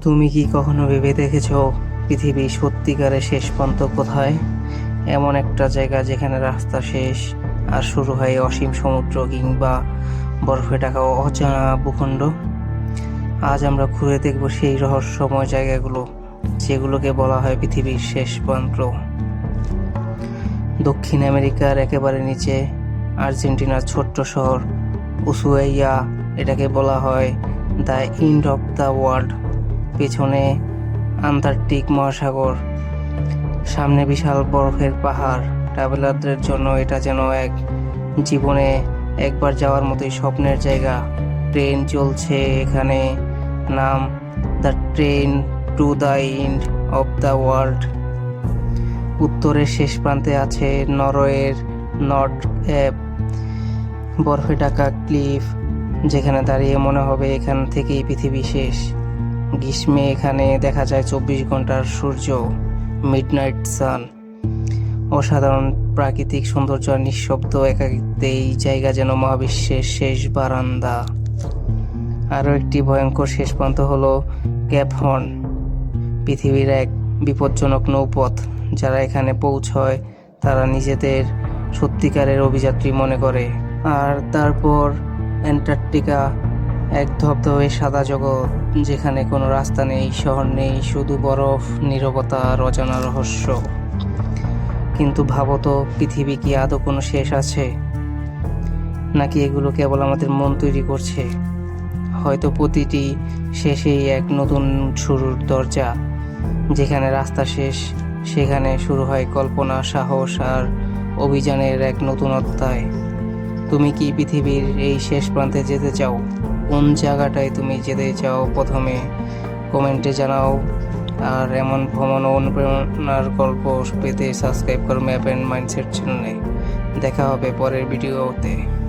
তুমি কি কখনো ভেবে দেখেছো পৃথিবী সত্যিকারের শেষ প্রান্ত কোথায়? এমন একটা জায়গা যেখানে রাস্তা শেষ আর শুরু হয় অসীম সমুদ্র কিংবা বরফে ঢাকা অজানা ভূখণ্ড। আজ আমরা ঘুরে দেখব সেই রহস্যময় জায়গাগুলো যেগুলোকে বলা হয় পৃথিবীর শেষ প্রান্ত। দক্ষিণ আমেরিকার একেবারে নিচে আর্জেন্টিনার ছোট্ট শহর উসুয়াইয়া, এটাকে বলা হয় the end of the world. পেছনে আন্টার্কটিক মহাসাগর, সামনে বিশাল বরফের পাহাড়। ট্রাভেলারদের জন্য এটা যেন এক জীবনে একবার যাওয়ার মতোই স্বপ্নের জায়গা। ট্রেন চলছে এখানে, নাম the train to the end of the world. উত্তরের শেষ প্রান্তে আছে নরওয়ের নর্থ ক্যাপ, বরফে ঢাকা ক্লিফ, যেখানে দাঁড়িয়ে মনে হবে এখান থেকেই পৃথিবী শেষ। গ্রীষ্মে এখানে দেখা যায় 24 ঘন্টার সূর্য, মিডনাইট সান। অসাধারণ প্রাকৃতিক সৌন্দর্য আর নিঃশব্দ একাকিত্বে এই জায়গা যেন মহাবিশ্বের শেষ বারান্দা। আরও একটি ভয়ঙ্কর শেষ প্রান্ত হলো ক্যাপ হর্ন, পৃথিবীর এক বিপজ্জনক নৌপথ। যারা এখানে পৌঁছয় তারা নিজেদের সত্যিকারের অভিযাত্রী মনে করে। আর তারপর অ্যান্টার্কটিকা, এক ধবধবে সাদা জগৎ যেখানে কোনো রাস্তা নেই, শহর নেই, শুধু বরফ, নীরবতা আর অজানা রহস্য। কিন্তু ভাবো তো, পৃথিবী কি আদৌ কোনো শেষ আছে, নাকি এগুলো কেবল আমাদের মন তৈরি করছে? হয়তো প্রতিটি শেষেই এক নতুন শুরুর দরজা। যেখানে রাস্তা শেষ, সেখানে শুরু হয় কল্পনা, সাহস আর অভিযানের এক নতুন অধ্যায়। তুমি কি পৃথিবীর এই শেষ প্রান্তে যেতে চাও? কোন জায়গাটায় তুমি যেতে চাও প্রথমে কমেন্টে জানাও। আর এমন ভ্রমণ ও অনুপ্রেরণার গল্প পেতে সাবস্ক্রাইব করো ম্যাপ অ্যান্ড মাইন্ডসেট চ্যানেলে। দেখা হবে পরের ভিডিওতে।